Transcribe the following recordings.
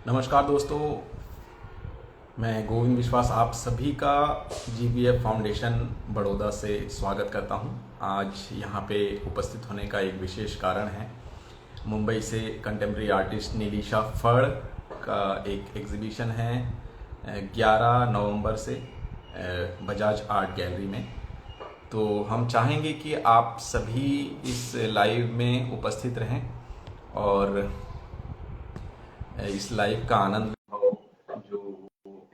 नमस्कार दोस्तों, मैं गोविंद विश्वास आप सभी का जीबीएफ फाउंडेशन बड़ौदा से स्वागत करता हूं। आज यहां पे उपस्थित होने का एक विशेष कारण है। मुंबई से कंटेम्प्रेरी आर्टिस्ट नीलिशा फड़ का एक एग्जीबिशन है 11 नवंबर से बजाज आर्ट गैलरी में। तो हम चाहेंगे कि आप सभी इस लाइव में उपस्थित रहें और इस लाइव का आनंद हो जो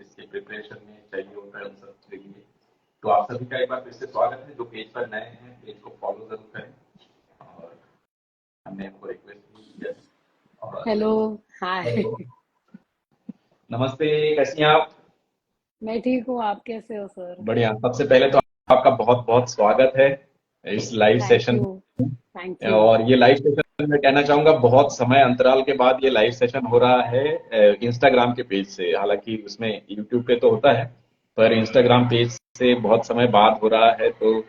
इसके प्रिपरेशन में चाहिए होता है उन सब के लिए। तो आप सभी का एक बार फिर से स्वागत है। जो पेज पर नए हैं पेज को फॉलो जरूर करें और हमने आपको रिक्वेस्ट भी किया और हेलो। हाय। हेलो, नमस्ते, कैसी हैं आप? मैं ठीक हूँ, आप कैसे हो सर? बढ़िया। सबसे पहले तो आपका बहुत बहुत स्वागत है इस लाइव थैंक सेशन यू। में। Thank you. और ये लाइव सेशन मैं कहना चाहूंगा बहुत समय अंतराल के बाद ये लाइव सेशन हो रहा है इंस्टाग्राम के पेज से। हालांकि उसमें यूट्यूब पे तो होता है पर इंस्टाग्राम पेज से बहुत समय बाद हो रहा है। तो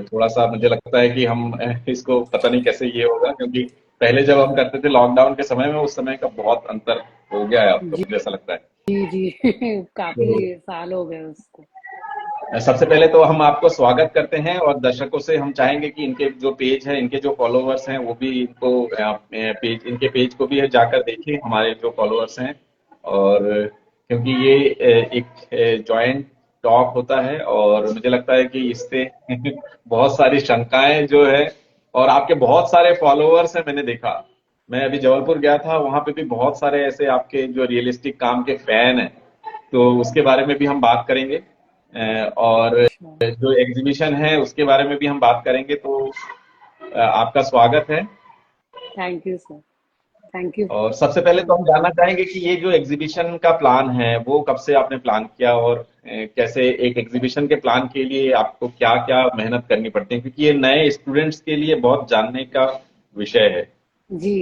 थोड़ा सा मुझे लगता है कि हम इसको पता नहीं कैसे ये होगा, क्योंकि पहले जब हम करते थे लॉकडाउन के समय में उस समय का बहुत अंतर हो गया है अब तो जी मुझे ऐसा लगता है। जी। काफी तो साल हो गए उसको। सबसे पहले तो हम आपको स्वागत करते हैं और दर्शकों से हम चाहेंगे कि इनके जो पेज है, इनके जो फॉलोअर्स हैं वो भी इनको पेज, इनके पेज को भी जाकर देखें, हमारे जो फॉलोअर्स हैं। और क्योंकि ये एक जॉइंट टॉक होता है और मुझे लगता है कि इससे बहुत सारी शंकाएं जो है, और आपके बहुत सारे फॉलोअर्स हैं मैंने देखा। मैं अभी जबलपुर गया था, वहां पे भी बहुत सारे ऐसे आपके जो रियलिस्टिक काम के फैन हैं। तो उसके बारे में भी हम बात करेंगे और अच्छा। जो एग्जीबिशन है उसके बारे में भी हम बात करेंगे। तो आपका स्वागत है। Thank you sir. Thank you और सबसे पहले फॉर। तो हम जानना चाहेंगे कि ये जो एग्जीबिशन का प्लान है वो कब से आपने प्लान किया, और कैसे एक एग्जीबिशन के प्लान के लिए आपको क्या क्या मेहनत करनी पड़ती है, क्योंकि ये नए स्टूडेंट्स के लिए बहुत जानने का विषय है। जी,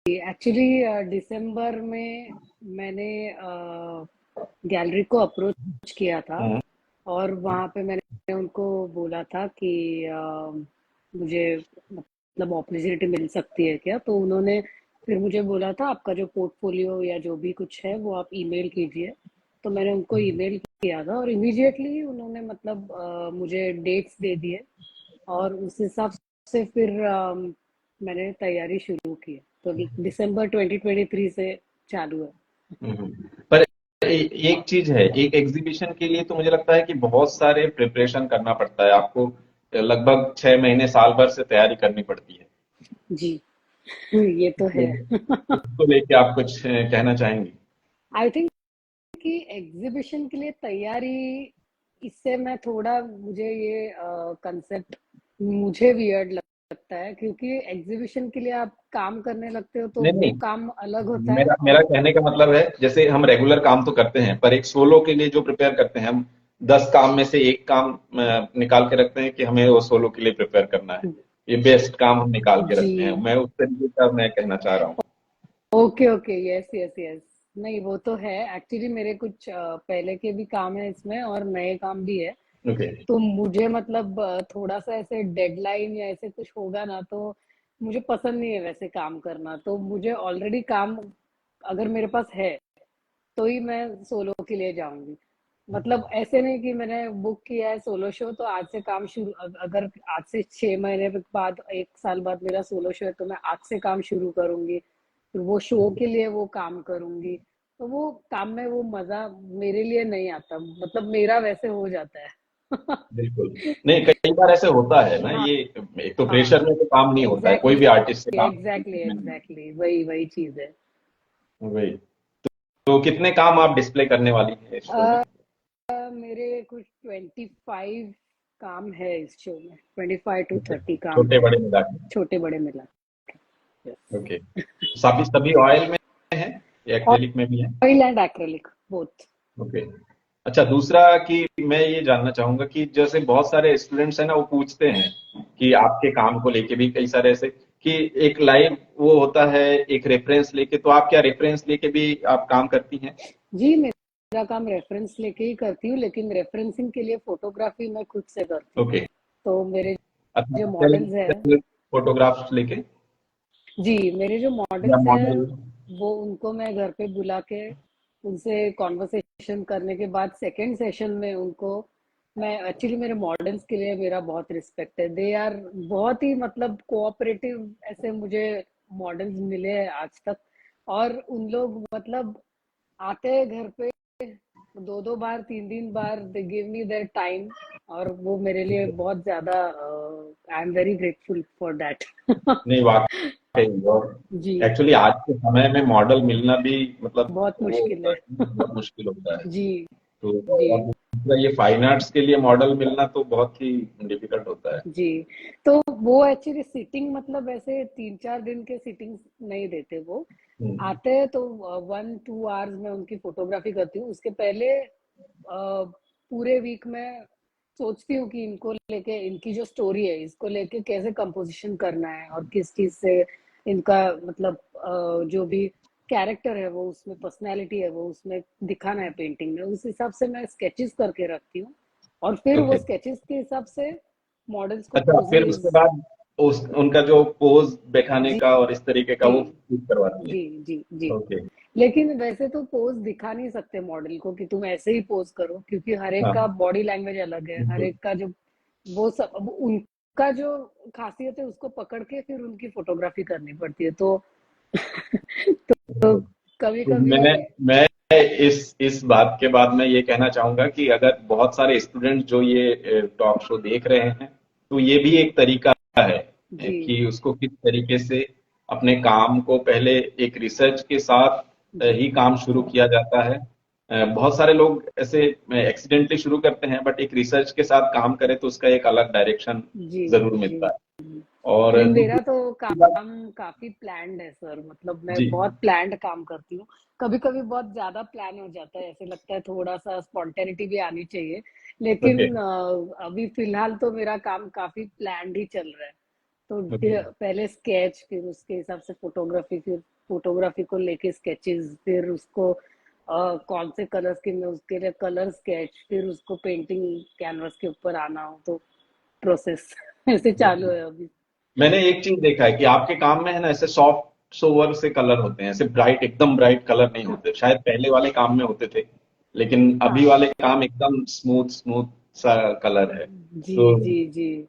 एक्चुअली दिसंबर में मैंने गैलरी को अप्रोच किया था हम्म। और वहाँ पे मैंने उनको बोला था कि मुझे मतलब अपॉर्चुनिटी मिल सकती है क्या, तो उन्होंने फिर मुझे बोला था आपका जो पोर्टफोलियो या जो भी कुछ है वो आप ईमेल कीजिए। तो मैंने उनको ईमेल किया था और इमीडिएटली उन्होंने मतलब मुझे डेट्स दे दिए और उस हिसाब से फिर मैंने तैयारी शुरू की। तो दिसंबर 2023 से चालू है। पर एक चीज है, एक एग्जीबिशन के लिए तो मुझे लगता है कि बहुत सारे प्रिपरेशन करना पड़ता है आपको। लगभग 6 महीने साल भर से तैयारी करनी पड़ती है। जी। ये तो तो है। उसको लेके आप कुछ कहना चाहेंगे? आई थिंक कि एग्जीबिशन के लिए तैयारी, इससे मैं थोड़ा मुझे ये कंसेप्ट मुझे वियर्ड लगता है, क्योंकि एग्जीबिशन के लिए आप काम करने लगते हो तो नहीं वो नहीं, काम अलग होता है मेरा मेरा और कहने का मतलब है जैसे हम रेगुलर काम तो करते हैं पर एक सोलो के लिए जो प्रिपेयर करते हैं हम, 10 काम में से एक काम निकाल के रखते हैं कि हमें वो सोलो के लिए प्रिपेयर करना है। ये बेस्ट काम हम निकाल के रखते हैं। जी। मैं उस तरीके का मैं कहना चाह रहा हूँ। Okay okay, yes yes yes. नहीं, वो तो है। एक्चुअली मेरे कुछ पहले के भी काम है इसमें और नए काम भी है। ओके। तो मुझे मतलब थोड़ा सा ऐसे डेडलाइन या ऐसे कुछ होगा ना, तो मुझे पसंद नहीं है वैसे काम करना। तो मुझे ऑलरेडी काम अगर मेरे पास है तो ही मैं सोलो के लिए जाऊंगी। मतलब ऐसे नहीं कि मैंने बुक किया है सोलो शो तो आज से काम शुरू, अगर आज से 6 महीने बाद 1 साल बाद मेरा सोलो शो है तो मैं आज से काम शुरू करूंगी, फिर वो शो के लिए वो काम करूंगी। तो वो काम में वो मजा मेरे लिए नहीं आता, मतलब मेरा वैसे हो जाता है। बिल्कुल। नहीं, कई बार ऐसे होता है ना हाँ ये, एक तो प्रेशर हाँ। में तो काम नहीं होता है, कोई एग्जैक्टली भी आर्टिस्ट से काम एग्जैक्टली नहीं। एग्जैक्टली, वही वही चीज है। वही। तो कितने काम आप डिस्प्ले करने वाली हैं इस शो में? मेरे कुछ 25 काम है इस शो में, 25 to 30 काम छोटे है, बड़े मिला के? छोटे बड़े मिला। यस। ओके। सभी सभी ऑयल में है या एक्रेलिक में भी है? Oil and acrylic both. Okay. अच्छा, दूसरा कि मैं ये जानना चाहूंगा कि जैसे बहुत सारे स्टूडेंट्स हैं ना, वो पूछते हैं कि आपके काम को लेके भी कई सारे ऐसे कि एक लाइव वो होता है एक रेफरेंस लेके, तो आप क्या रेफरेंस लेके भी आप काम करती हैं? जी, मेरा काम रेफरेंस लेके ही करती हूँ, लेकिन रेफरेंसिंग के लिए फोटोग्राफी मैं खुद से करती हूँ। ओके। तो मेरे अच्छा, जो सेल मॉडल्स हैं, सेल फोटोग्राफ्स लेके जी मेरे जो या मॉडल्स हैं मॉडल? वो उनको मैं घर पे बुला के उनसे कॉन्वर्सेशन करने के बाद सेकंड सेशन में उनको मैं एक्चुअली मेरे मॉडल्स के लिए मेरा बहुत रिस्पेक्ट है। दे आर बहुत ही मतलब कोऑपरेटिव ऐसे मुझे मॉडल्स मिले हैं आज तक। और उन लोग मतलब आते हैं घर पे दो दो बार तीन तीन बार, they give me their time. और वो मेरे लिए बहुत ज्यादा I am very grateful for that. नहीं, वाकई। और जी, एक्चुअली आज के समय में मॉडल मिलना भी मतलब बहुत वो मुश्किल है। बहुत मुश्किल होता है। जी तो जी और दूसरा ये फाइन आर्ट्स के लिए मॉडल मिलना तो बहुत ही डिफिकल्ट होता है। जी। तो वो एक्चुअली सिटिंग मतलब ऐसे 3-4 दिन के सिटिंग नहीं देते वो। हम्म। आते हैं तो 1-2 आवर्स में उनकी फोटोग्राफी करती हूँ। उसके पहले पूरे वीक में सोचती हूँ कि इनको लेके, इनकी जो स्टोरी है इसको लेके कैसे कंपोजिशन करना है और किस चीज से इनका मतलब जो भी कैरेक्टर है वो उसमें, पर्सनैलिटी है वो उसमें दिखाना है पेंटिंग में। उस हिसाब से मैं स्केचेस करके रखती हूँ और फिर वो ओके। स्केचेस के हिसाब से मॉडल्स को अच्छा, फिर उसके पोजेस। बाद उस उनका जो पोज बैठाने जी का और इस तरीके का जी वो फिक्स करवाती है। जी जी जी। ओके। लेकिन वैसे तो पोज दिखा नहीं सकते मॉडल को कि तुम ऐसे ही पोज करो, क्योंकि हर एक का हाँ, बॉडी लैंग्वेज अलग है, हर बिल्कुल। एक का जो वो सब अब उनका जो खासियत है उसको पकड़ के फिर उनकी फोटोग्राफी करनी पड़ती है। तो तो कभी तो कभी मैं इस बात के बाद मैं ये कहना चाहूंगा कि अगर बहुत सारे स्टूडेंट जो ये टॉक शो देख रहे हैं, तो ये भी एक तरीका है जी कि उसको किस तरीके से अपने काम को पहले एक रिसर्च के साथ जी ही काम शुरू किया जाता है। बहुत सारे लोग ऐसे एक्सीडेंटली शुरू करते हैं, बट एक रिसर्च के साथ काम करें तो उसका एक अलग डायरेक्शन जी जरूर जी। मिलता है। और नहीं, मेरा तो दूसरी बात। काम काफी प्लान्ड है सर। मतलब मैं जी। बहुत प्लान्ड काम करती हूँ। कभी कभी बहुत ज्यादा प्लान हो जाता है, ऐसे लगता है थोड़ा सा स्पॉन्टेनिटी भी आनी चाहिए। ओके। लेकिन अभी फिलहाल तो मेरा काम काफी प्लान्ड ही चल रहा है। तो ओके। पहले स्केच, फिर उसके हिसाब से फोटोग्राफी, फिर फोटोग्राफी को लेके स्केचेस, फिर उसको कौन से कलर्स की, मैं उसके लिए कलर स्केच, फिर उसको पेंटिंग कैनवस के ऊपर आना हो तो प्रोसेस ऐसे चालू है अभी। मैंने एक चीज देखा है कि आपके काम में है ना, ऐसे सॉफ्ट सोवर से कलर होते हैं, ऐसे ब्राइट, एकदम ब्राइट कलर नहीं होते। शायद पहले वाले काम में होते थे, लेकिन अभी हाँ वाले काम एकदम स्मूथ स्मूथ सा कलर है। जी तो जी जी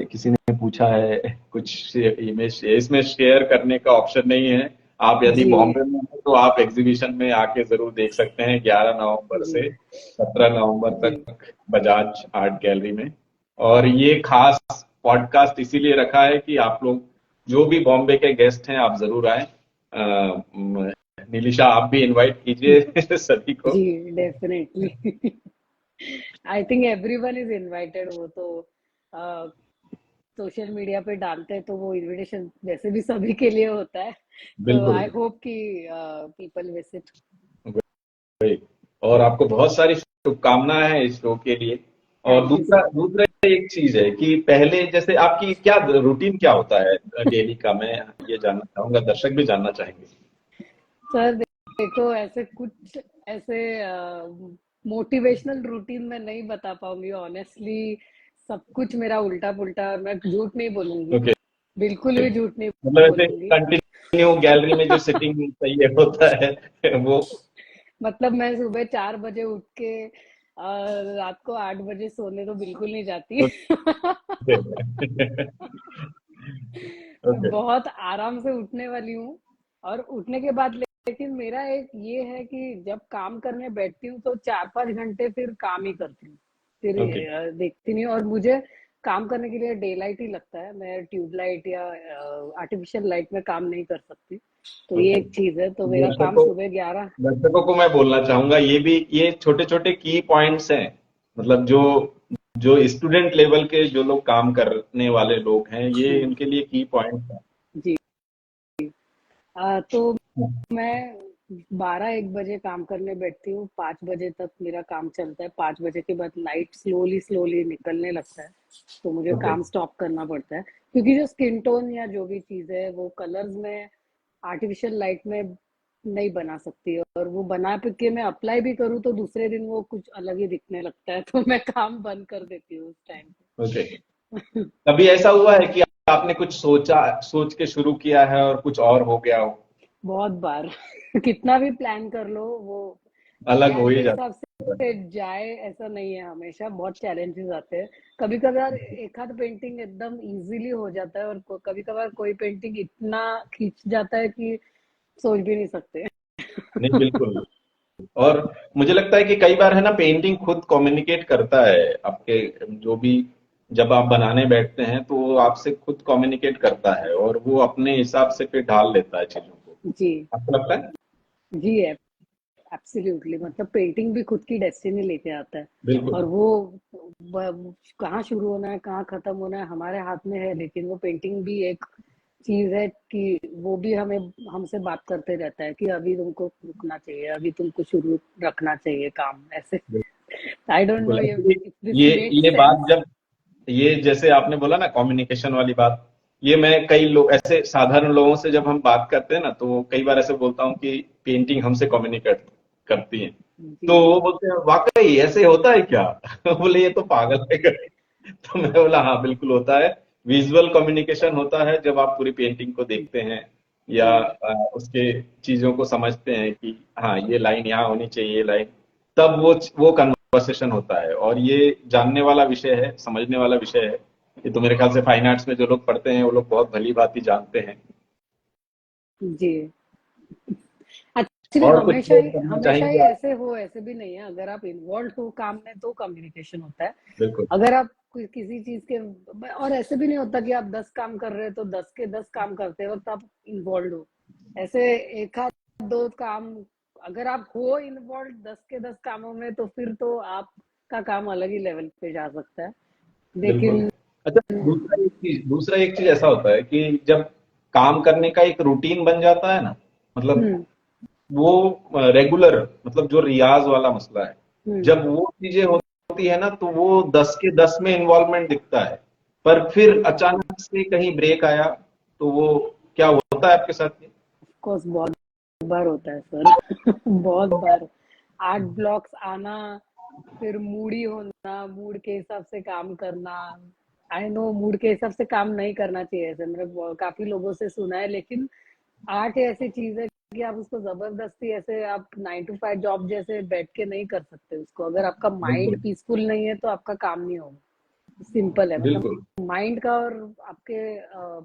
किसी ने पूछा है कुछ इमेज, इसमें शेयर करने का ऑप्शन नहीं है। आप यदि जी बॉम्बे में हैं तो आप एग्जीबिशन में आके जरूर देख सकते हैं, 11 नवंबर जी से 17 नवंबर जी तक बजाज आर्ट गैलरी में। और ये खास पॉडकास्ट इसीलिए रखा है कि आप लोग जो भी बॉम्बे के गेस्ट हैं आप जरूर आए। नीलिशा, आप भी इनवाइट कीजिए सभी को। जी definitely. I think everyone is invited. वो तो सोशल मीडिया पे डालते हैं तो वो इनविटेशन वैसे भी सभी के लिए होता है। तो बिल्कुल। आई होप कि पीपल विजिट। और आपको बहुत सारी शुभकामनाएं हैं इस शो के लिए। और थैंक यू दूसरा सर। दूसरा एक चीज है कि पहले जैसे आपकी क्या रूटीन क्या होता है डेली का, मैं ये जानना चाहूंगा, दर्शक भी जानना चाहेंगे। सर देखो, ऐसे कुछ ऐसे मोटिवेशनल रूटीन में नहीं बता पाऊंगी ऑनेस्टली। सब कुछ मेरा उल्टा पुल्टा, मैं झूठ नहीं बोलूंगी, ओके। बिल्कुल भी झूठ नहीं मतलब ऐसे बोलूंगी। कंटिन्यू गैलरी में जो सिटिंग चाहिए होता है वो। मतलब मैं सुबह 4 बजे उठ के रात को 8 बजे सोने तो बिल्कुल नहीं जाती। ओके। मैं ओके। बहुत आराम से उठने वाली हूँ। और उठने के बाद लेकिन मेरा एक ये है कि जब काम करने बैठती हूँ तो 4-5 घंटे फिर काम ही करती हूँ। फिर ओके। देखती नहीं। और मुझे काम करने के लिए डे लाइट ही लगता है। मैं ट्यूबलाइट या आर्टिफिशियल लाइट में काम नहीं कर सकती। तो ये ओके। एक चीज है। तो मेरा काम दर्शकों सुबह 11। दर्शकों को मैं बोलना चाहूंगा, ये छोटे छोटे की पॉइंट्स हैं। मतलब जो जो स्टूडेंट लेवल के जो लोग काम करने वाले लोग हैं, ये जी इनके लिए की पॉइंट्स जी। तो हैं। मैं 12-1 बजे काम करने बैठती हूँ। 5 बजे तक मेरा काम चलता है। 5 बजे के बाद लाइट स्लोली स्लोली निकलने लगता है तो मुझे ओके। काम स्टॉप करना पड़ता है, क्योंकि जो स्किन टोन या जो भी चीज है वो कलर्स में आर्टिफिशियल लाइट में नहीं बना सकती। और वो बना के मैं अप्लाई भी करूँ तो दूसरे दिन वो कुछ अलग ही दिखने लगता है। तो मैं काम बंद कर देती हूँ उस टाइम ओके। पे। कभी ऐसा हुआ है कि आपने कुछ सोच के शुरू किया है और कुछ और हो गया हो? बहुत बार कितना भी प्लान कर लो, वो अलग हो प्लान के ही हिसाब जाता है। से जाए ऐसा नहीं है, हमेशा बहुत चैलेंजेस आते हैं। कभी कभार एक आध पेंटिंग एकदम इजीली हो जाता है, और कभी कभार कोई पेंटिंग इतना खींच जाता है कि सोच भी नहीं सकते। नहीं, बिल्कुल। और मुझे लगता है कि कई बार है ना, पेंटिंग खुद कम्युनिकेट करता है आपके, जो भी, जब आप बनाने बैठते हैं तो वो आपसे खुद कम्युनिकेट करता है और वो अपने हिसाब से फिर ढाल लेता है चीजों को। जी। आपको लगता है? जी, एब्सोल्युटली, मतलब पेंटिंग भी खुद की डेस्टिनी लेके आता है। बिल्कुल। और वो कहाँ शुरू होना है, कहाँ खत्म होना है, हमारे हाथ में है। लेकिन वो पेंटिंग भी एक चीज है कि वो भी हमें हमसे बात करते रहता है कि अभी तुमको रुकना चाहिए, अभी तुमको शुरू रखना चाहिए काम, ऐसे। आई डोंट नो बिल्कुल ये एक्चुअली, दिस मेक्स ये बात सेंस। जब, ये जैसे आपने बोला ना कम्युनिकेशन वाली बात, ये मैं कई लोग ऐसे साधारण लोगों से जब हम बात करते हैं ना, तो कई बार ऐसे बोलता हूँ कि पेंटिंग हमसे कम्युनिकेट करती है। जी। तो वो बोलते हैं वाकई ऐसे होता है क्या? बोले ये तो पागल है। तो मैं बोला हाँ, बिल्कुल होता है। विजुअल कम्युनिकेशन होता है जब आप पूरी पेंटिंग को देखते हैं या जी। उसके चीजों को समझते हैं कि हाँ ये लाइन यहाँ होनी चाहिए, ये लाइन, तब वो कन्वर्सेशन होता है। और ये जानने वाला विषय है, समझने वाला विषय है। ये तो मेरे ख्याल से फाइन आर्ट्स में जो लोग पढ़ते हैं वो लोग बहुत भली भांति जानते हैं। जी, एक्चुअली और कुछ हमेशा ही करना हमेशा ही चाहेंगे आप? ऐसे हो, ऐसे भी नहीं है। अगर आप इन्वॉल्व हो काम में तो कम्युनिकेशन होता है। बिल्कुल। अगर आप किसी चीज के, और ऐसे भी नहीं होता कि आप 10 काम कर रहे हो तो 10 के 10 काम करते वक्त आप इन्वॉल्व हो। ऐसे एक आध दो काम, अगर आप हो इन्वॉल्व 10 के 10 कामों में, तो फिर तो आपका काम अलग ही लेवल पे जा सकता है। बिल्कुल। लेकिन अच्छा, दूसरा एक चीज ऐसा होता है कि जब काम करने का एक रूटीन बन जाता है ना, मतलब हम्म। वो रेगुलर, मतलब जो रियाज वाला मसला है, हम्म। जब वो चीजें होती है ना तो वो 10 के 10 में इन्वॉल्वमेंट दिखता है। पर फिर जी, अचानक से कहीं ब्रेक आया तो वो क्या होता है आपके साथ? कोर्स बहुत बार होता है सर। बहुत बार आर्ट ब्लॉक्स आना, फिर मूडी होना, मूड के हिसाब से काम करना। आई नो मूड के हिसाब से काम नहीं करना चाहिए, ऐसे मैंने काफी लोगों से सुना है। लेकिन आर्ट ऐसी चीज है कि आप उसको जबरदस्ती ऐसे आप 9 to 5 जॉब जैसे बैठ के नहीं कर सकते उसको। अगर आपका माइंड बिल्कुल। पीसफुल नहीं है तो आपका काम नहीं होगा। सिंपल है, मतलब बिल्कुल। माइंड का और आपके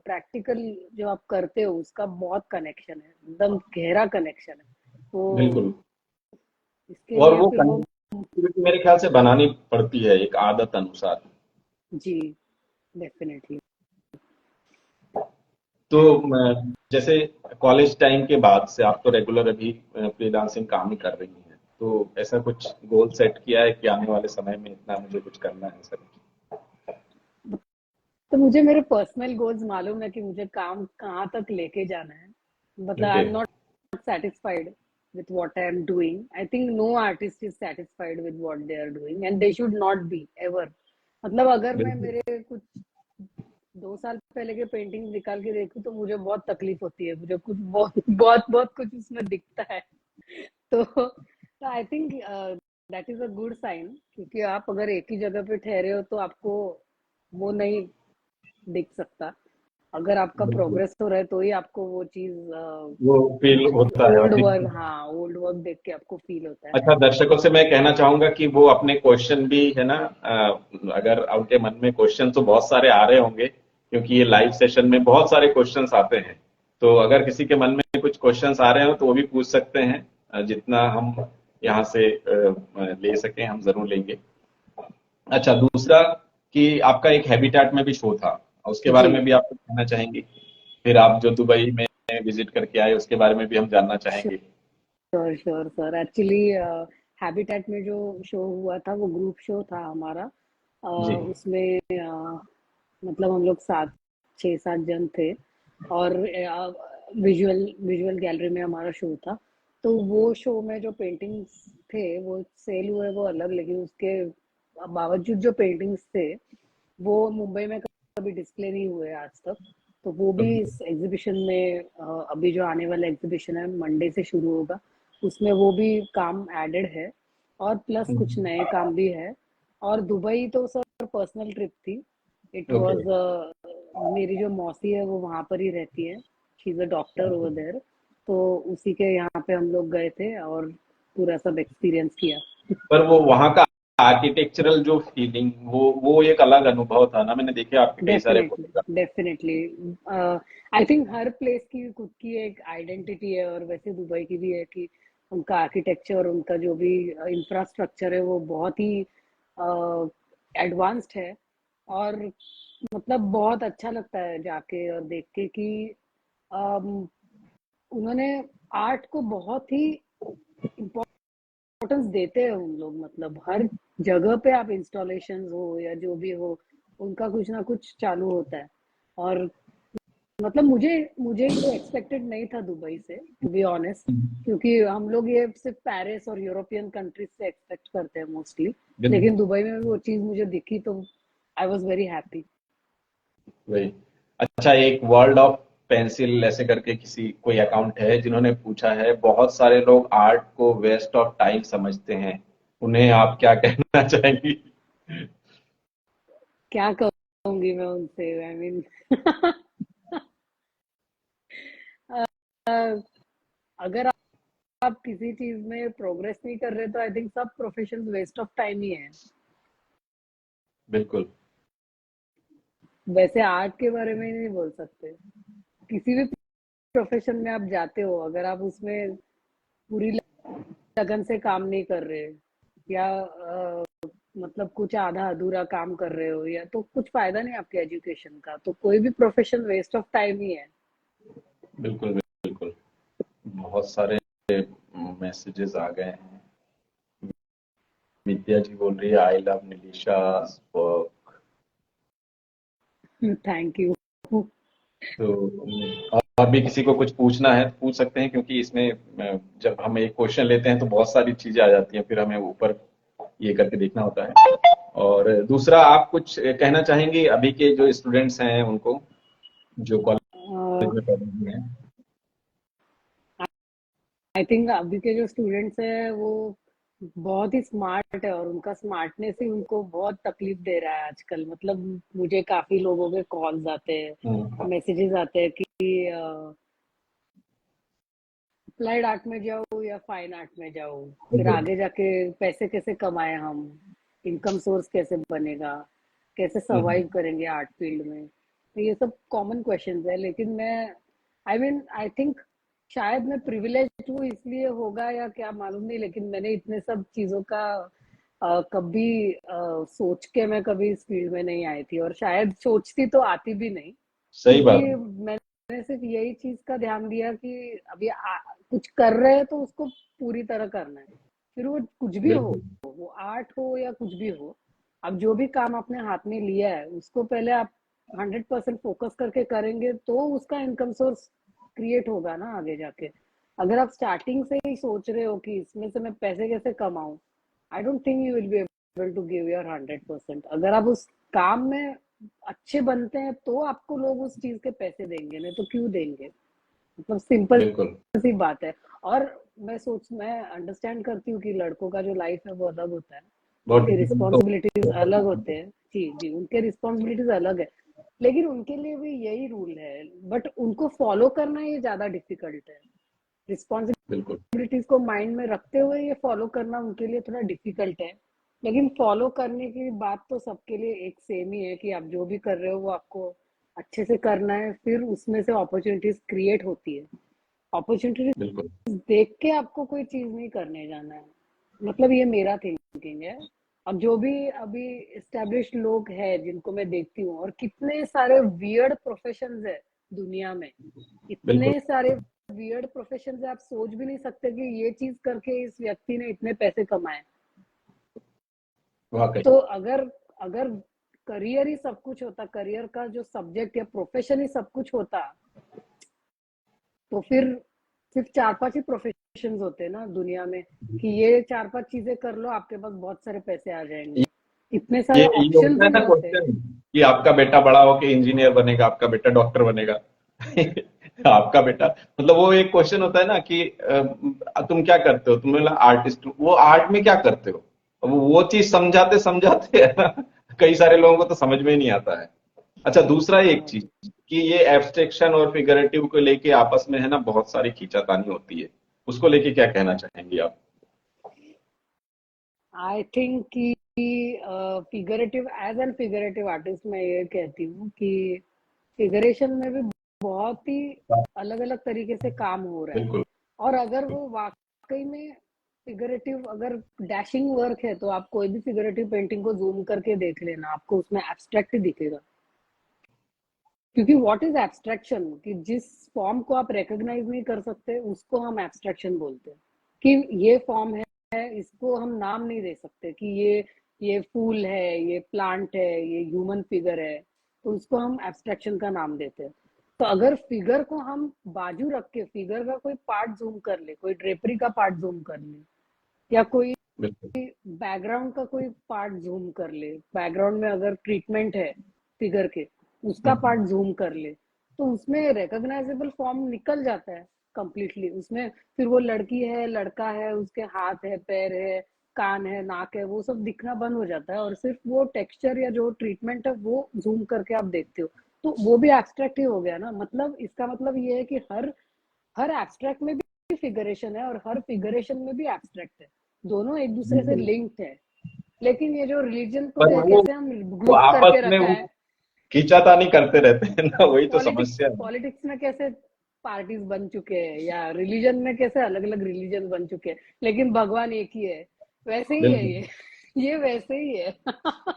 प्रैक्टिकल जो आप करते हो उसका बहुत कनेक्शन है, एकदम गहरा कनेक्शन है। तो बिल्कुल। इसके और लिए वो फिर वो। कनेक्टिविटी मेरे ख्याल से बनानी पड़ती है एक आदत अनुसार। जी, डेफिनेटली। तो जैसे कॉलेज टाइम के बाद से आप तो रेगुलर अभी फ्रीलांसिंग काम ही कर रही हैं, तो ऐसा कुछ गोल सेट किया है कि आने वाले समय में इतना मुझे कुछ करना है सर? तो मुझे मेरे पर्सनल गोल्स मालूम है कि मुझे काम कहाँ तक लेके जाना है। मतलब I okay. Am not satisfied with what I am doing. I think no artist is satisfied with what they are doing, and they should not be ever. मतलब अगर मैं बिल्कुल। मेरे कुछ 2 साल पहले के पेंटिंग निकाल के देखूं तो मुझे बहुत तकलीफ होती है, मुझे कुछ बहुत बहुत बहुत कुछ उसमें दिखता है। तो I think that is a good sign, क्योंकि आप अगर एक ही जगह पे ठहरे हो तो आपको वो नहीं दिख सकता। अगर आपका बिल्कुल। प्रोग्रेस हो रहा है तो ही आपको वो चीज, वो फील होता है और ओल्ड दिखता वर्क, है। हाँ ओल्ड वर्क देख के आपको फील होता है। अच्छा, दर्शकों से मैं कहना चाहूंगा कि वो अपने क्वेश्चन भी है ना, अगर उनके मन में क्वेश्चन तो बहुत सारे आ रहे होंगे, क्योंकि ये लाइव सेशन में बहुत सारे क्वेश्चंस आते हैं। तो अगर किसी के मन में कुछ क्वेश्चंस आ रहे हो तो वो भी पूछ सकते हैं। जितना हम यहाँ से ले सकें हम जरूर लेंगे। अच्छा, दूसरा कि आपका एक हैबिटेट में भी शो था, उसके बारे जी, में भी आप कुछ कहना चाहेंगे? फिर आप जो दुबई में विजिट करके आए उसके बारे में भी हम जानना चाहेंगे। Sure sure sir. Actually habitat में जो शो हुआ था वो ग्रुप शो था हमारा। जी। उसमें मतलब हम लोग 6-7 जन थे, और विजुअल विजुअल गैलरी में हमारा शो था। तो वो शो में जो पेंटिंग्स थे वो सेल हुए वो अलग, लेकिन उसके बावजूद जो पेंटिंग्स थे वो मुंबई में कभी डिस्प्ले नहीं हुए आज तक। तो वो भी ओके। इस एग्जीबिशन में, अभी जो आने वाला एग्जीबिशन है मंडे से शुरू होगा, उसमें वो भी काम एडेड है। और प्लस कुछ नए काम भी है। और दुबई तो सर पर्सनल ट्रिप थी। It okay. वाज मेरी जो मौसी है वो वहां पर ही रहती है, she is a doctor over there. तो उसी के यहाँ पे हम लोग गए थे और पूरा सब एक्सपीरियंस किया। पर वो वहाँ का आर्किटेक्चरल जो फीलिंग, वो एक अलग अनुभव था ना। मैंने देखे आपके कई सारे definitely, photograph. Definitely. I think her place की खुद की एक आइडेंटिटी है, और वैसे दुबई की भी है कि उनका आर्किटेक्चर, उनका जो भी इंफ्रास्ट्रक्चर है वो बहुत ही एडवांस्ड है। और मतलब बहुत अच्छा लगता है जाके और देख के कि अम, उन्होंने आर्ट को बहुत ही इम्पोर्टेंस देते हैं उन लोग। मतलब हर जगह पे आप इंस्टॉलेशन हो या जो भी हो, उनका कुछ ना कुछ चालू होता है। और मतलब मुझे मुझे ये एक्सपेक्टेड नहीं था दुबई से, टू बी ऑनेस्ट। क्योंकि हम लोग ये सिर्फ पेरिस और यूरोपियन कंट्रीज से एक्सपेक्ट करते हैं मोस्टली। बिल्कुल। लेकिन दुबई में भी वो चीज मुझे दिखी तो आई वॉज वेरी हैप्पी। वही। अच्छा, एक वर्ल्ड ऑफ पेंसिल ऐसे करके किसी कोई अकाउंट है जिन्होंने पूछा है, बहुत सारे लोग आर्ट को वेस्ट ऑफ टाइम समझते हैं, उन्हें आप क्या कहना चाहेंगी? क्या कहूंगी मैं उनसे, आई मीन अगर आप किसी चीज में प्रोग्रेस नहीं कर रहे तो आई थिंक सब प्रोफेशन वेस्ट ऑफ टाइम ही है। बिल्कुल। वैसे आर्ट के बारे में नहीं बोल सकते। किसी भी प्रोफेशन में आप जाते हो, अगर आप उसमें पूरी लगन से काम नहीं कर रहे, या मतलब कुछ आधा अधूरा काम कर रहे हो, या तो कुछ फायदा नहीं आपके एजुकेशन का। तो कोई भी प्रोफेशन वेस्ट ऑफ टाइम ही है। बिल्कुल। बिल्कुल। बहुत सारे मैसेजेस आ गए हैं। विद्या जी बोल रही है, I love Nilisha work. Thank you. तो और भी किसी को कुछ पूछना है तो पूछ सकते हैं, क्योंकि इसमें जब हम एक क्वेश्चन लेते हैं तो बहुत सारी चीजें आ जाती हैं, फिर हमें ऊपर ये करके देखना होता है। और दूसरा, आप कुछ कहना चाहेंगे अभी के जो स्टूडेंट्स हैं उनको, जो कॉलेज में पढ़ रहे हैं? आई थिंक अभी के जो स्टूडेंट्स हैं वो बहुत ही स्मार्ट है, और उनका स्मार्टनेस ही उनको बहुत तकलीफ दे रहा है आजकल। मतलब मुझे काफी लोगों के कॉल्स आते हैं, हम्म। मैसेजेस आते हैं कि अप्लाइड आर्ट में जाओ या फाइन आर्ट में जाओ, फिर बिल्कुल। आगे जाके पैसे कैसे कमाए हम, इनकम सोर्स कैसे बनेगा, कैसे हम्म। सरवाइव करेंगे आर्ट फील्ड में। तो ये सब कॉमन क्वेश्चंस है। लेकिन मैं आई मीन आई थिंक शायद मैं प्रिविलेज हूँ इसलिए होगा या क्या मालूम नहीं, लेकिन मैंने इतने सब चीजों का कभी सोच के मैं कभी इस फील्ड में नहीं आई थी, और शायद सोचती तो आती भी नहीं। सही क्योंकि बात है। मैंने सिर्फ यही चीज का ध्यान दिया कि अभी कुछ कर रहे हैं तो उसको पूरी तरह करना है। फिर वो कुछ भी हो, बिल्कुल। वो आर्ट हो या कुछ भी हो, अब जो भी काम आपने हाथ में लिया है उसको पहले आप 100% फोकस करके करेंगे तो उसका इनकम सोर्स क्रिएट होगा ना आगे जाके। अगर आप स्टार्टिंग से ही सोच रहे हो कि इसमें से मैं पैसे कैसे कमाऊं, I don't think you will be able to give your 100%। अगर आप उस काम में अच्छे बनते हैं तो आपको लोग उस चीज के पैसे देंगे, नहीं तो क्यों देंगे। मतलब सिंपल बिल्कुल। सी बात है। और मैं अंडरस्टैंड करती हूँ कि लड़कों का जो लाइफ है वो अलग होता है, बहुत उनके डिफिकल्ट तो रिस्पॉन्सिबिलिटीज अलग होता होते हैं। जी जी, उनके रिस्पॉन्सिबिलिटीज अलग है। लेकिन उनके लिए भी यही रूल है, बट उनको फॉलो करना ये ज्यादा डिफिकल्ट है। बिल्कुल। रिस्पॉन्सिबिलिटीज को माइंड में रखते हुए ये फॉलो करना उनके लिए थोड़ा डिफिकल्ट है। लेकिन फॉलो करने की बात तो सबके लिए एक सेम ही है कि आप जो भी कर रहे हो वो आपको अच्छे से करना है, फिर उसमें से अपॉर्चुनिटीज क्रिएट होती है। अपॉर्चुनिटीज बिल्कुल। देख के आपको कोई चीज नहीं करने जाना है। मतलब ये मेरा थिंकिंग है। अब जो भी अभी एस्टेब्लिश लोग हैं जिनको मैं देखती हूँ, और कितने सारे वियर्ड प्रोफेशंस है दुनिया में, बिल्कुल। इतने सारे वियर्ड प्रोफेशंस है, आप सोच भी नहीं सकते कि ये चीज करके इस व्यक्ति ने इतने पैसे कमाए। वाकई। तो अगर अगर करियर ही सब कुछ होता, करियर का जो सब्जेक्ट या प्रोफेशन ही सब कुछ होता, तो फिर सिर्फ 4-5 ही प्रोफेशंस होते ना दुनिया में कि ये 4-5 चीजें कर लो आपके पास बहुत सारे पैसे आ जाएंगे। इतने ये सारे ये ऑप्शंस होता है ही ना नहीं होते। क्वेश्चन, कि आपका बेटा बड़ा होके इंजीनियर बनेगा, आपका बेटा डॉक्टर बनेगा। आपका बेटा, मतलब वो एक क्वेश्चन होता है ना कि तुम क्या करते हो, तुम बोला आर्टिस्ट, वो आर्ट में क्या करते हो। अब वो चीज समझाते समझाते है ना, कई सारे लोगों को तो समझ में ही नहीं आता है। अच्छा, दूसरा एक हाँ चीज कि ये एब्स्ट्रैक्शन और फिगरेटिव को लेके आपस में है ना बहुत सारी खींचातानी होती है, उसको लेके क्या कहना चाहेंगे आप? आई थिंक कि figurative as an figurative artist मैं ये कहती हूँ कि फिगरेशन में भी बहुत ही अलग अलग तरीके से काम हो रहा है। बिल्कुल। और अगर वो वाकई में फिगरेटिव अगर डैशिंग वर्क है तो आप कोई भी फिगरेटिव पेंटिंग को जूम करके देख लेना, आपको उसमें एब्स्ट्रैक्ट ही दिखेगा। क्योंकि व्हाट इज एब्स्ट्रैक्शन, कि जिस फॉर्म को आप रिकॉग्नाइज नहीं कर सकते उसको हम एब्स्ट्रैक्शन बोलते हैं। कि ये फॉर्म है, इसको हम नाम नहीं दे सकते कि ये फूल है, ये प्लांट है, ये ह्यूमन फिगर है, तो उसको हम एब्स्ट्रैक्शन का नाम देते हैं। तो अगर फिगर को हम बाजू रख के फिगर का कोई पार्ट जूम कर ले, कोई ड्रेपरी का पार्ट जूम कर ले, या कोई बिल्कुल। बैकग्राउंड का कोई पार्ट जूम कर ले, बैकग्राउंड में अगर ट्रीटमेंट है फिगर के, उसका हम्म, पार्ट जूम कर ले, तो उसमें रिकॉग्नाइजेबल फॉर्म निकल जाता है कंप्लीटली उसमें। फिर वो लड़की है, लड़का है, उसके हाथ है, पैर है, कान है, नाक है, वो सब दिखना बंद हो जाता है और सिर्फ वो टेक्सचर या जो ट्रीटमेंट है वो जूम करके आप देखते हो। तो वो भी एब्स्ट्रैक्ट ही हो गया ना। मतलब इसका मतलब ये है कि हर हर एब्स्ट्रैक्ट में भी फिगरेशन है और हर फिगरेशन में भी एब्स्ट्रैक्ट है। दोनों एक दूसरे से बिल्कुल। लिंक्ड है। लेकिन ये जो रिलीजन को पर कैसे हम वो ग्रुप करके आपस में रखा वो है, खींचातानी करते रहते हैं ना, वही तो पॉलिटिक्स समस्या है। पॉलिटिक्स में कैसे पार्टीज बन चुके हैं, या रिलीजन में कैसे अलग अलग रिलीजन बन चुके हैं, लेकिन भगवान एक ही है, वैसे ही है बिल्कुल। ये। ये वैसे ही है।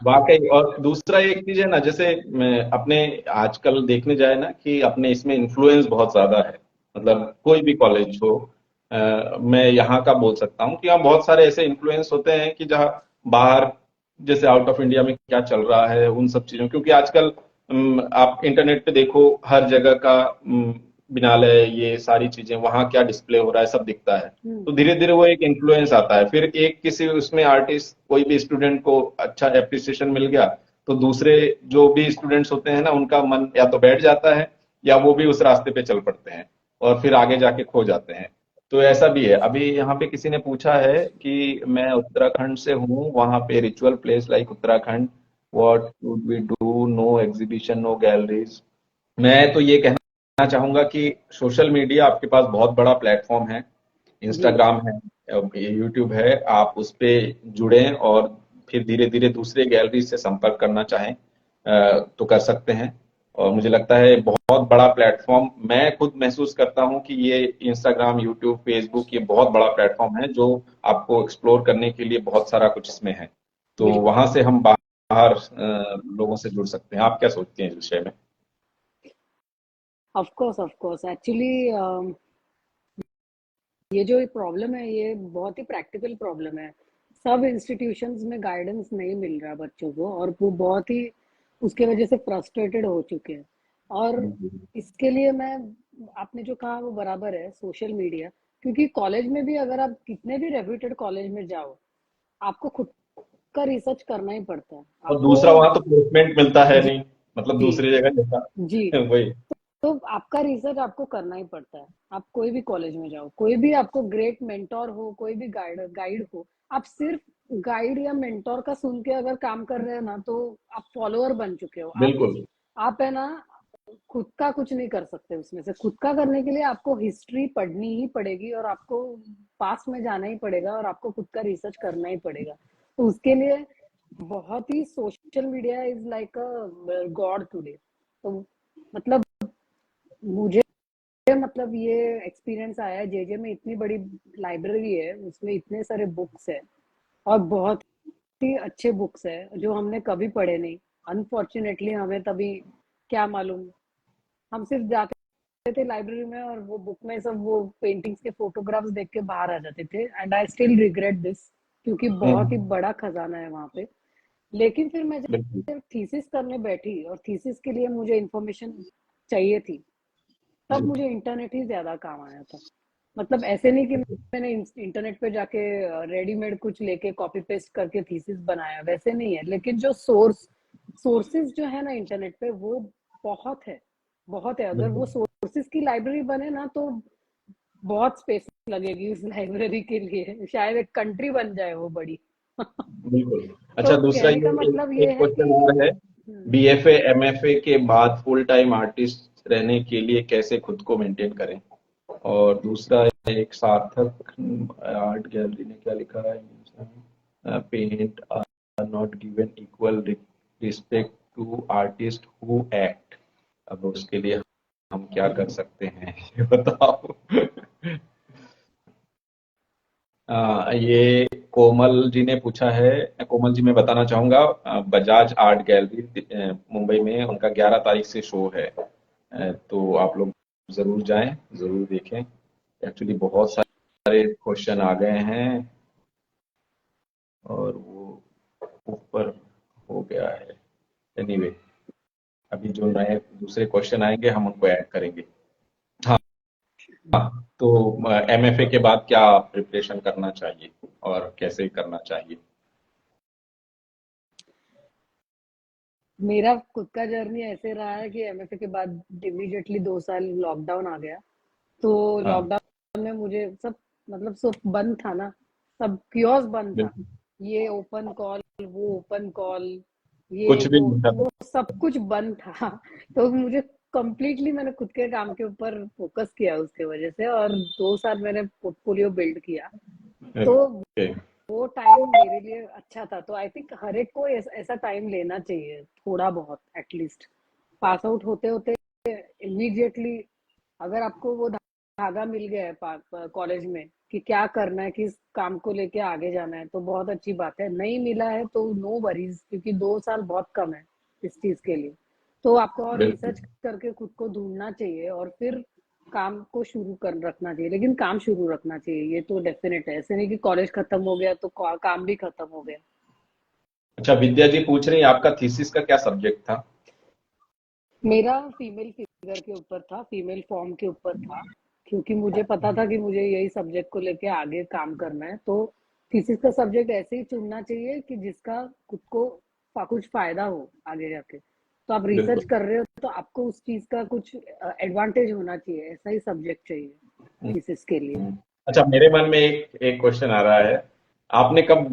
वाकई। और दूसरा एक चीज है ना, जैसे अपने आजकल देखने जाए ना कि अपने इसमें इन्फ्लुएंस बहुत ज्यादा है। मतलब कोई भी कॉलेज हो, मैं यहाँ का बोल सकता हूँ कि यहाँ बहुत सारे ऐसे इन्फ्लुएंस होते हैं कि जहाँ बाहर, जैसे आउट ऑफ इंडिया में क्या चल रहा है उन सब चीजों, क्योंकि आजकल आप इंटरनेट पे देखो हर जगह का बिनालय, ये सारी चीजें वहाँ क्या डिस्प्ले हो रहा है सब दिखता है। तो धीरे धीरे वो एक इन्फ्लुएंस आता है, फिर एक किसी उसमें आर्टिस्ट कोई भी स्टूडेंट को अच्छा एप्रिसिएशन मिल गया, तो दूसरे जो भी स्टूडेंट्स होते हैं ना उनका मन या तो बैठ जाता है या वो भी उस रास्ते पे चल पड़ते हैं और फिर आगे जाके खो जाते हैं। तो ऐसा भी है। अभी यहाँ पे किसी ने पूछा है कि मैं उत्तराखंड से हूँ, वहाँ पे ritual place like Uttarakhand, what would we do, no exhibition, no galleries. मैं तो ये कहना चाहूंगा कि सोशल मीडिया आपके पास बहुत बड़ा प्लेटफॉर्म है, जी। इंस्टाग्राम है, यूट्यूब है, आप उस पे जुड़ें और फिर धीरे धीरे दूसरे गैलरी से संपर्क करना चाहें तो कर सकते हैं। और मुझे लगता है बहुत बड़ा प्लेटफॉर्म, मैं खुद महसूस करता हूं कि ये इंस्टाग्राम, यूट्यूब, फेसबुक ये बहुत बड़ा प्लेटफॉर्म है जो आपको एक्सप्लोर करने के लिए बहुत सारा कुछ इसमें है। तो बिल्कुल। वहां से हम बाहर लोगों से जुड़ सकते हैं। आप क्या सोचते हैं इस विषय में? ऑफ कोर्स एक्चुअली ये जो प्रॉब्लम है ये बहुत ही प्रैक्टिकल प्रॉब्लम है। सब इंस्टीट्यूशंस में गाइडेंस नहीं मिल रहा बच्चों को, और वो बहुत ही उसके वजह से फ्रस्ट्रेटेड हो चुके हैं। और इसके लिए मैं, आपने जो कहा वो बराबर है, सोशल मीडिया। क्योंकि कॉलेज में भी अगर आप कितने भी रेप्यूटेड कॉलेज में जाओ, आपको खुद का रिसर्च करना ही पड़ता है और आपको। दूसरा वहां तो प्लेसमेंट मिलता है जी। नहीं, मतलब दूसरी जगह जैसा। जी। वही। तो आपका रिसर्च आपको करना ही पड़ता है। आप कोई भी कॉलेज में जाओ, कोई भी आपको ग्रेट मेंटोर हो, कोई भी गाइड गाइड हो, आप सिर्फ गाइड या मेंटोर का सुन के अगर काम कर रहे हैं ना, तो आप फॉलोअर बन चुके हो। बिल्कुल। आप है ना, खुद का कुछ नहीं कर सकते उसमें से। खुद का करने के लिए आपको हिस्ट्री पढ़नी ही पड़ेगी, और आपको पास्ट में जाना ही पड़ेगा, और आपको खुद का रिसर्च करना ही पड़ेगा। तो उसके लिए बहुत ही social media is like a god today. तो मतलब मुझे, मतलब ये एक्सपीरियंस आया है, जेजे में इतनी बड़ी लाइब्रेरी है, उसमें इतने सारे बुक्स है, और बहुत ही अच्छे बुक्स है जो हमने कभी पढ़े नहीं। अनफॉर्चुनेटली हमें तभी क्या मालूम, हम सिर्फ जाते थे लाइब्रेरी में और वो बुक में सब वो पेंटिंग्स के फोटोग्राफ्स देख के बाहर आ जाते थे, and I still regret this. क्योंकि बहुत ही हम्म, बड़ा खजाना है वहां पे। लेकिन फिर मैं बिल्कुल। जब थीसिस करने बैठी, और थीसिस के लिए मुझे इंफॉर्मेशन चाहिए थी, तब जी। मुझे इंटरनेट ही ज्यादा काम आया था। मतलब ऐसे नहीं कि मैंने इंटरनेट पे जाके रेडीमेड कुछ लेके कॉपी पेस्ट करके थीसिस बनाया, वैसे नहीं है। लेकिन जो सोर्सेज जो है ना इंटरनेट पे, वो बहुत है, बहुत है। अगर वो बिल्कुल। सोर्सेज की लाइब्रेरी बने ना, तो बहुत स्पेस लगेगी उस लाइब्रेरी के लिए, शायद एक कंट्री बन जाए वो बड़ी। बिल्कुल। अच्छा, तो दूसरा कहने ये का मतलब ये एक है क्वेश्चन कि और है बीएफए एमएफए के बाद फुल टाइम आर्टिस्ट रहने के लिए कैसे खुद को मेंटेन करें? और दूसरा, एक सार्थक आर्ट गैलरी ने क्या लिखा है, paint are not given equal respect to artist who act. अब उसके लिए हम क्या कर सकते हैं ये बताओ। ये कोमल जी ने पूछा है। कोमल जी, मैं बताना चाहूंगा, बजाज आर्ट गैलरी मुंबई में उनका 11 तारीख से शो है। तो आप लोग जरूर जाएं, जरूर देखें। एक्चुअली बहुत सारे क्वेश्चन आ गए हैं और वो ऊपर हो गया है। एनीवे, अभी जो नए दूसरे क्वेश्चन आएंगे हम उनको ऐड करेंगे। हाँ, तो एमएफए के बाद क्या प्रिपरेशन करना चाहिए और कैसे करना चाहिए? मेरा खुद का जर्नी ऐसे रहा है कि एमएफए के बाद इमीडिएटली 2 साल लॉकडाउन आ गया। तो हाँ, लॉकडाउन में मुझे सब, मतलब सब बंद था ना, सब कियोस्क बंद था। बिल्कुल। ये ओपन कॉल, वो ओपन कॉल, ये कुछ भी वो, नहीं तो था। वो सब कुछ बंद था। तो मुझे कम्प्लीटली मैंने खुद के काम के ऊपर फोकस किया उसके वजह से, और 2 साल मैंने पोर्टफोलियो बिल्ड किया। तो ओके। वो टाइम मेरे लिए अच्छा था। तो आई थिंक हर एक को ऐसा टाइम लेना चाहिए, थोड़ा बहुत एटलीस्ट। पास आउट होते होते इमीडिएटली अगर आपको वो धागा मिल गया है कॉलेज में कि क्या करना है, किस काम को लेके आगे जाना है, तो बहुत अच्छी बात है। नहीं मिला है तो नो वरीज, क्योंकि 2 साल बहुत कम है इस चीज के लिए। तो आपको और बिल्कुल। रिसर्च करके खुद को ढूंढना चाहिए और फिर काम को शुरू कर रखना चाहिए। लेकिन काम शुरू रखना चाहिए, ये तो डेफिनेट है। ऐसे नहीं कि कॉलेज खत्म हो गया तो काम भी खत्म हो गया। अच्छा, विद्या जी पूछ रही हैं आपका थीसिस का क्या सब्जेक्ट था? मेरा फीमेल फिगर के ऊपर था, फीमेल फॉर्म के ऊपर था। क्योंकि मुझे पता था कि मुझे यही सब्जेक्ट को लेके आगे काम करना है। तो थीसिस का सब्जेक्ट ऐसे ही चुनना चाहिए कि जिसका खुद को कुछ फायदा हो आगे जाके। तो आप रिसर्च बिल्कुल। कर रहे हो तो आपको उस चीज का कुछ एडवांटेज होना चाहिए, ऐसा ही सब्जेक्ट चाहिए हम्म, थीसिस के लिए। अच्छा, मेरे मन में एक एक क्वेश्चन आ रहा है। आपने कब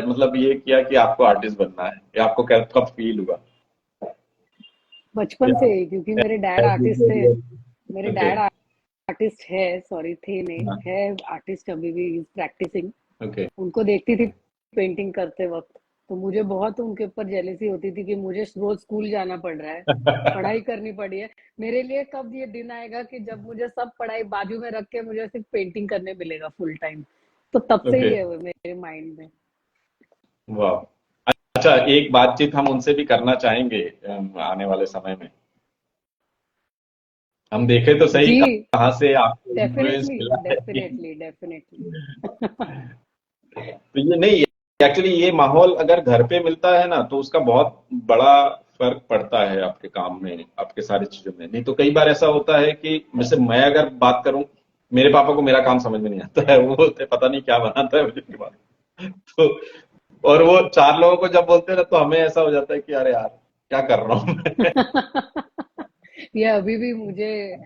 मतलब ये किया कि आपको आर्टिस्ट बनना है, या आपको कब कब फील हुआ? बचपन या से ही, क्योंकि मेरे डैड आर्टिस्ट थे। मेरे ओके। डैड आर्टिस्ट है, सॉरी थे नहीं हाँ, है, आर्टिस्ट अभी भी इज प्रैक्टिसिंग। ओके। उनको देखती थी पेंटिंग करते वक्त। तो मुझे बहुत उनके ऊपर जेलेसी होती थी कि मुझे रोज स्कूल जाना पड़ रहा है, पढ़ाई करनी पड़ी है। मेरे लिए कब ये दिन आएगा कि जब मुझे सब पढ़ाई बाजू में रख के मुझे सिर्फ पेंटिंग करने मिलेगा फुल टाइम। तो तब से ओके। ही है वो मेरे माइंड में। वाह। अच्छा, एक बातचीत हम उनसे भी करना चाहेंगे आने वाले समय में। हम देखें तो सही जी, कहाँ से आपको इन्फ्लुएंस डेफिनेटली मिला है। Definitely definitely. तो ये नहीं, एक्चुअली ये माहौल अगर घर पे मिलता है ना तो उसका बहुत बड़ा फर्क पड़ता है आपके काम में, आपके सारी चीजों में। नहीं तो कई बार ऐसा होता है कि जैसे मैं अगर बात करूं, मेरे पापा को मेरा काम समझ में नहीं आता है। वो बोलते हैं, पता नहीं क्या बनाता है मुझे के बाद। तो और वो चार लोगों को जब बोलते हैं ना तो हमें ऐसा हो जाता है कि अरे यार, क्या कर रहा हूँ मैं। ये अभी भी मुझे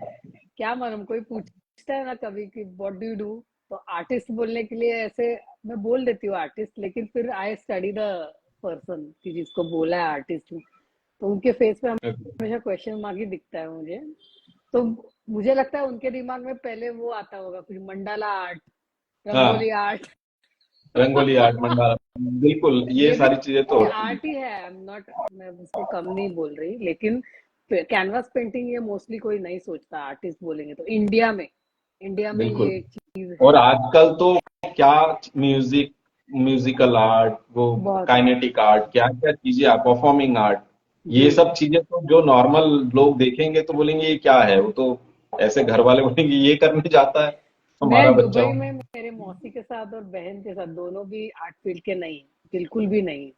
क्या मालूम, कोई पूछता है ना कभी कि व्हाट डू यू डू, तो आर्टिस्ट बोलने के लिए ऐसे मैं बोल देती हूँ आर्टिस्ट। लेकिन फिर आई स्टडी द पर्सन कि जिसको बोला है आर्टिस्ट हूँ, तो उनके फेस पे हमेशा क्वेश्चन मार्क ही दिखता है मुझे। तो मुझे लगता है उनके दिमाग में पहले वो आता होगा, कुछ मंडाला आर्ट, हाँ, rangoli art. Rangoli art, mandala, बिल्कुल ये ये भी सारी चीजें तो होती हैं। आर्ट ही है, आई एम नॉट, मैं उसको कम नहीं बोल रही। लेकिन कैनवास पेंटिंग ये मोस्टली कोई नहीं सोचता आर्टिस्ट बोलेंगे तो। इंडिया में बिल्कुल। ये एक चीज और है। आजकल तो क्या म्यूजिकल आर्ट, वो बहुत है। काइनेटिक आर्ट, क्या क्या चीजें, परफॉर्मिंग आर्ट, जी। ये सब चीजें तो जो नॉर्मल लोग देखेंगे तो बोलेंगे ये क्या है। वो तो ऐसे घर वाले बोलेंगे ये करने जाता है हमारा मैं बच्चा। दुबई में मेरे मौसी के साथ और बहन के साथ, दोनों भी आर्ट फील्ड के नहीं, बिल्कुल भी नहीं।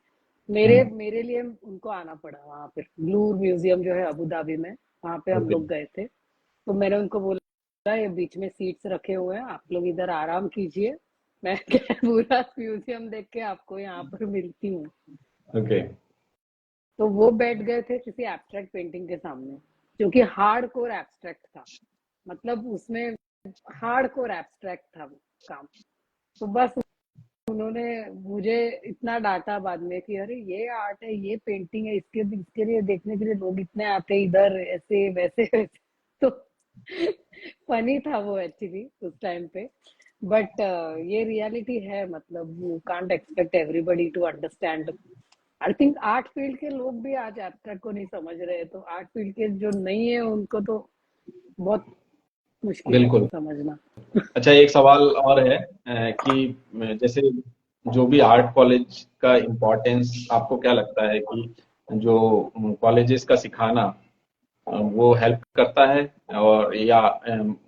मेरे हम्म, मेरे लिए उनको आना पड़ा वहां पे। ब्लूर म्यूजियम जो है अबू धाबी में, वहां पे हम ओके। लोग गए थे। तो मैंने उनको बोला ये बीच में सीट्स रखे हुए हैं, आप लोग इधर आराम कीजिए, मैं पूरा म्यूजियम देख के आपको यहाँ पर मिलती हूँ। ओके। तो वो बैठ गए थे किसी एब्स्ट्रैक्ट पेंटिंग के सामने, जो कि हार्ड कोर एब्स्ट्रैक्ट था। मतलब उसमें हार्ड कोर एब्स्ट्रैक्ट था वो काम। तो बस उन्होंने मुझे इतना डांटा बाद में कि अरे ये आर्ट है, ये पेंटिंग है, इसके लिए देखने के लिए लोग इतने आते हैं इधर, ऐसे वैसे वैसे। तो फनी था वो एक्चुअली उस टाइम पे। बट ये रियलिटी है, मतलब you can't expect everybody to understand. I think art field के लोग भी आज एब्स्ट्रैक्ट को नहीं समझ रहे, तो आर्ट फील्ड के जो नहीं है उनको तो बहुत मुश्किल है बिल्कुल। समझना। अच्छा, एक सवाल और है कि जैसे जो भी आर्ट कॉलेज का इम्पोर्टेंस आपको क्या लगता है कि जो कॉलेजेस का सिखाना वो हेल्प करता है, और या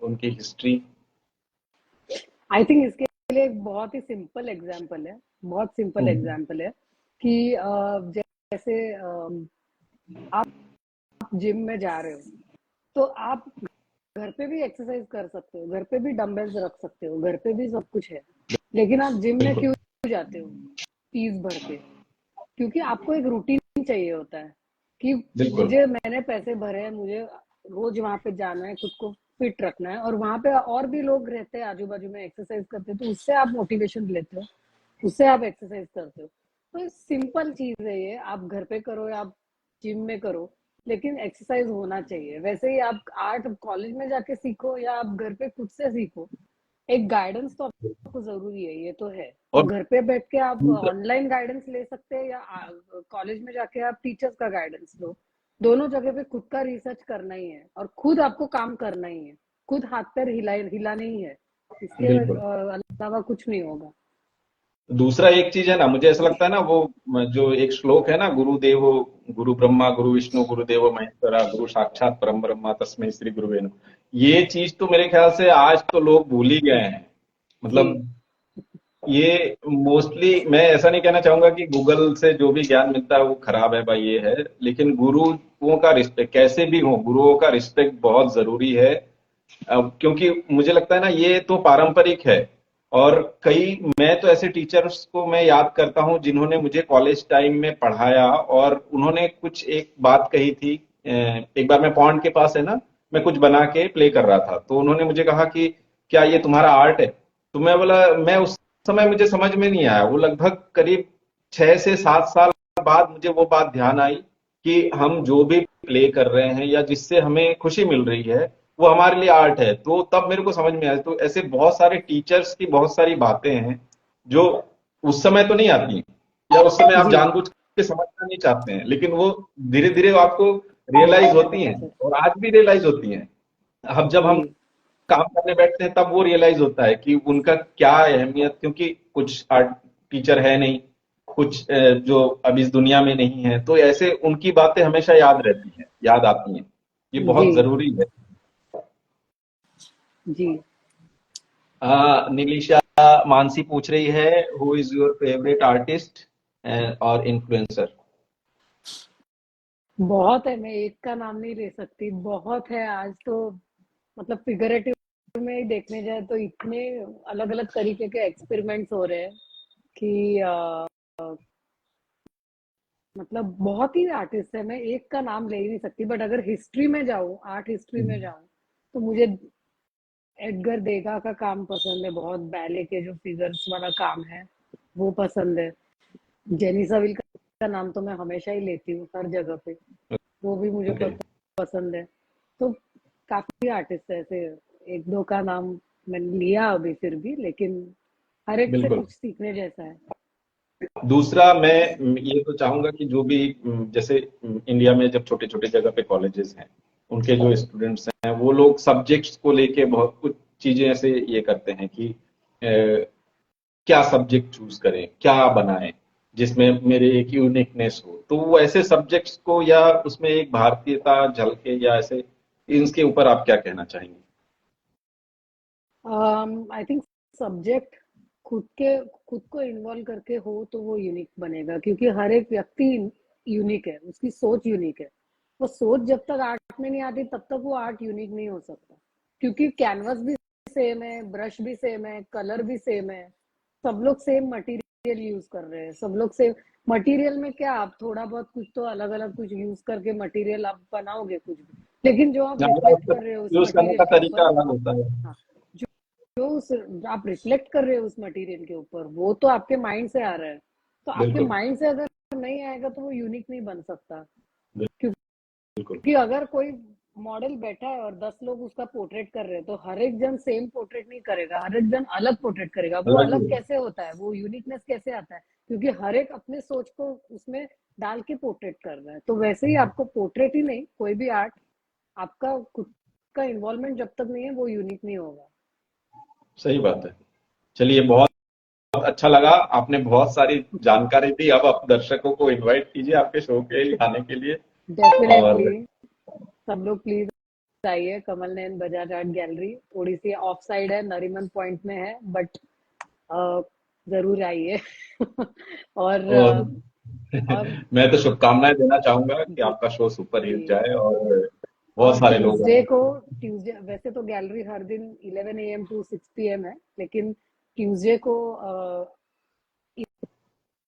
उनकी हिस्ट्री। आई थिंक इसके लिए एक बहुत ही सिंपल एग्जाम्पल है, बहुत सिंपल एग्जाम्पल है कि जैसे आप जिम में जा रहे हो, तो आप घर पे भी एक्सरसाइज कर सकते हो, घर पे भी डंबल्स रख सकते हो, घर पे भी सब कुछ है। लेकिन आप जिम में बिल्कुल। क्यों जाते हो फीस भर के? क्योंकि आपको एक रूटीन चाहिए होता है कि बिल्कुल। मुझे, मैंने पैसे भरे हैं, मुझे रोज वहां पे जाना है, खुद को फिट रखना है, और वहां पे और भी लोग रहते हैं आजू बाजू में एक्सरसाइज करते हैं, तो उससे आप मोटिवेशन लेते हो, उससे आप एक्सरसाइज करते हो। तो सिंपल चीज है ये, आप घर पे करो या आप जिम में करो, लेकिन एक्सरसाइज होना चाहिए। वैसे ही आप आर्ट कॉलेज में जाके सीखो या आप घर पे खुद से सीखो, एक गाइडेंस तो आपको जरूरी है, ये तो है। और और घर पे बैठ के आप दूसरा, ऑनलाइन गाइडेंस ले सकते हैं या कॉलेज में जाके आप टीचर्स का गाइडेंस लो। दोनों जगह पे खुद का रिसर्च करना ही है और खुद आपको काम करना ही है, खुद हाथ पैर हिलाने ही है, इसके बिल्कुल। अलावा कुछ नहीं होगा। दूसरा एक चीज है ना, मुझे ऐसा लगता है ना, वो जो एक श्लोक है ना, गुरुदेवो गुरु ब्रह्मा गुरु विष्णु गुरुदेवो महेश्वरा गुरु साक्षात परम ब्रह्मा तस्मै श्री गुरुवे नमः। ये चीज तो मेरे ख्याल से आज तो लोग भूल ही गए हैं। जी मतलब ये मोस्टली, मैं ऐसा नहीं कहना चाहूंगा कि गूगल से जो भी ज्ञान मिलता है वो खराब है भाई, ये है, लेकिन गुरुओं का रिस्पेक्ट कैसे भी हो, गुरुओं का रिस्पेक्ट बहुत जरूरी है। अब क्योंकि मुझे लगता है ना, ये तो पारंपरिक है। और कई, मैं तो ऐसे टीचर्स को मैं याद करता हूँ जिन्होंने मुझे कॉलेज टाइम में पढ़ाया, और उन्होंने कुछ एक बात कही थी। एक बार मैं पॉन्ड के पास है ना, मैं कुछ बना के प्ले कर रहा था, तो उन्होंने मुझे कहा कि क्या ये तुम्हारा आर्ट है? तो मैं बोला, मैं उस समय मुझे समझ में नहीं आया, वो लगभग करीब 6 से 7 साल बाद मुझे वो बात ध्यान आई कि हम जो भी प्ले कर रहे हैं या जिससे हमें खुशी मिल रही है, वो हमारे लिए आर्ट है। तो तब मेरे को समझ में आया। तो ऐसे बहुत सारे टीचर्स की बहुत सारी बातें हैं जो उस समय तो नहीं आती, या उस समय आप जी जानबूझ के समझना नहीं चाहते हैं, लेकिन वो धीरे धीरे आपको रियलाइज होती हैं, अच्छा, और आज भी रियलाइज होती हैं। अब जब हम जी काम करने बैठते हैं तब वो रियलाइज होता है कि उनका क्या अहमियत, क्योंकि कुछ आर्ट टीचर है नहीं, कुछ जो अब इस दुनिया में नहीं है, तो ऐसे उनकी बातें हमेशा याद रहती हैं, याद आती हैं। ये जी बहुत जरूरी है। जी। नीलिशा मानसी पूछ रही है, who is your favourite artist और इन्फ्लुएंसर? बहुत है, मैं एक का नाम नहीं ले सकती, बहुत है आज तो। मतलब फिगरेटिव में ही देखने जाए तो इतने अलग अलग तरीके के एक्सपेरिमेंट्स हो रहे हैं कि मतलब बहुत ही आर्टिस्ट है, मैं एक का नाम ले ही नहीं सकती। बट अगर हिस्ट्री में जाऊँ, आर्ट हिस्ट्री में जाऊँ, तो मुझे एडगर देगा का काम पसंद है बहुत, बैले के जो फिगर्स वाला काम है वो पसंद है। जेनी सविल का नाम तो मैं हमेशा ही लेती हूँ हर जगह पे, वो भी मुझे ओके। पसंद है। तो काफी आर्टिस्ट है ऐसे, एक दो का नाम मैंने लिया अभी फिर भी, लेकिन हर एक से बिल्कुल। कुछ सीखने जैसा है। दूसरा, मैं ये तो चाहूंगा कि जो भी जैसे इंडिया में जब छोटे छोटे जगह पे कॉलेजेस हैं, उनके जो स्टूडेंट्स हैं, वो लोग सब्जेक्ट्स को लेके बहुत कुछ चीजें ऐसे ये करते हैं कि क्या सब्जेक्ट चूज करें, क्या बनाएं जिसमें मेरे एक यूनिकनेस हो। तो वो ऐसे सब्जेक्ट्स को, या उसमें एक भारतीयता झलके, या ऐसे इनके ऊपर आप क्या कहना चाहेंगे? आई थिंक सब्जेक्ट खुद के खुद को इन्वॉल्व करके हो तो वो यूनिक बनेगा, क्योंकि हर एक व्यक्ति यूनिक है, उसकी सोच यूनिक है। वो सोच जब तक आर्ट में नहीं आती तब तक वो आर्ट यूनिक नहीं हो सकता, क्योंकि कैनवस भी सेम है, ब्रश भी सेम है, कलर भी सेम है, सब लोग सेम मटेरियल यूज कर रहे हैं, सब लोग सेम मटेरियल में क्या, आप थोड़ा बहुत कुछ तो अलग अलग कुछ यूज करके मटेरियल आप बनाओगे कुछ भी, लेकिन जो आप या रिफ्लेक्ट उसका कर रहे हो उस यूज करने मटेरियल का के तरीका ऊपर, अलग होता है। हाँ, उस आप रिफ्लेक्ट कर रहे हो उस मटेरियल के ऊपर, वो तो आपके माइंड से आ रहा है। तो आपके बिल्कुल माइंड से अगर नहीं आएगा तो वो यूनिक नहीं बन सकता। बिल्कुल। कि अगर कोई मॉडल बैठा है और 10 लोग उसका पोर्ट्रेट कर रहे हैं, तो हर एक जन सेम पोर्ट्रेट नहीं करेगा, हर एक जन अलग पोर्ट्रेट करेगा। वो अलग अलग ही कैसे होता है, वो यूनिकनेस कैसे आता है? क्योंकि हर एक अपने सोच को उसमें डाल के पोर्ट्रेट कर रहा है। तो वैसे ही आपको पोर्ट्रेट ही नहीं, कोई भी आर्ट, आपका खुद का इन्वॉल्वमेंट जब तक नहीं है, वो यूनिक नहीं होगा। सही बात है। चलिए, बहुत अच्छा लगा, आपने बहुत सारी जानकारी दी। अब आप दर्शकों को इनवाइट कीजिए आपके शो के लिए आने के लिए। डेफिनेटली, और सब लोग प्लीज आइए। कमल नयन बजाज आर्ट गैलरी थोड़ी सी ऑफ साइड है, नरीमन पॉइंट में है, बट जरूर आइए। और और और मैं तो शुभकामनाएं देना चाहूंगा कि जी आपका शो सुपर जी। हिट जाए और बहुत और सारे लोग आए। ट्यूसडे वैसे तो गैलरी हर दिन 11 AM to 6 PM है, लेकिन ट्यूसडे को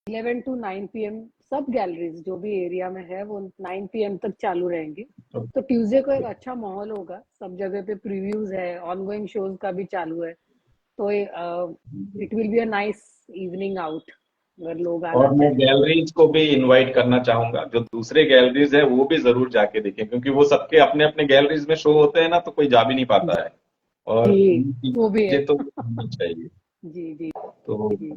11 to 9 PM सब गैलरीज जो भी एरिया में है वो 9 PM तक चालू रहेंगी। तो ट्यूसडे को एक अच्छा माहौल होगा, सब जगह पे प्रीव्यूज है, ऑनगोइंग शोज का भी चालू है। तो it will be a nice evening out, अगर लोग आना और मैं चाहें तो। गैलरीज को भी इनवाइट करना चाहूंगा, जो दूसरे गैलरीज है वो भी जरूर जाके देखें, क्योंकि वो सबके अपने अपने गैलरीज में शो होते हैं ना, तो कोई जा भी नहीं पाता है। और जी, उनकी वो भी है। चीजें तो होनी चाहिए। जी जी तो जी।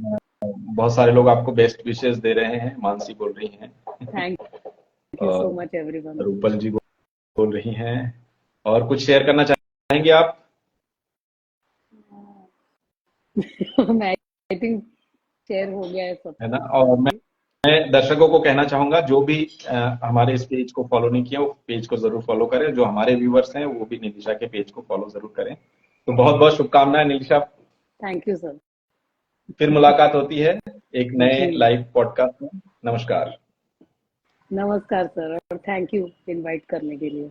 बहुत सारे लोग आपको बेस्ट विशेस दे रहे हैं, मानसी बोल रही हैं। थैंक यू सो और मच एवरीवन। रूपल जी बोल रही हैं। और कुछ शेयर करना चाहेंगे आप? मैं आई थिंक शेयर हो गया है सब है ना? कुछ। और जी मैं दर्शकों को कहना चाहूंगा, जो भी हमारे इस पेज को फॉलो नहीं किया, वो पेज को जरूर फॉलो करें। जो हमारे व्यूवर्स हैं वो भी निलिशा के पेज को फॉलो जरूर करें। तो बहुत बहुत शुभकामनाएं निलिशा। Thank you sir. फिर मुलाकात होती है एक नए जी लाइव पॉडकास्ट में। नमस्कार। नमस्कार सर, और थैंक यू इनवाइट करने के लिए।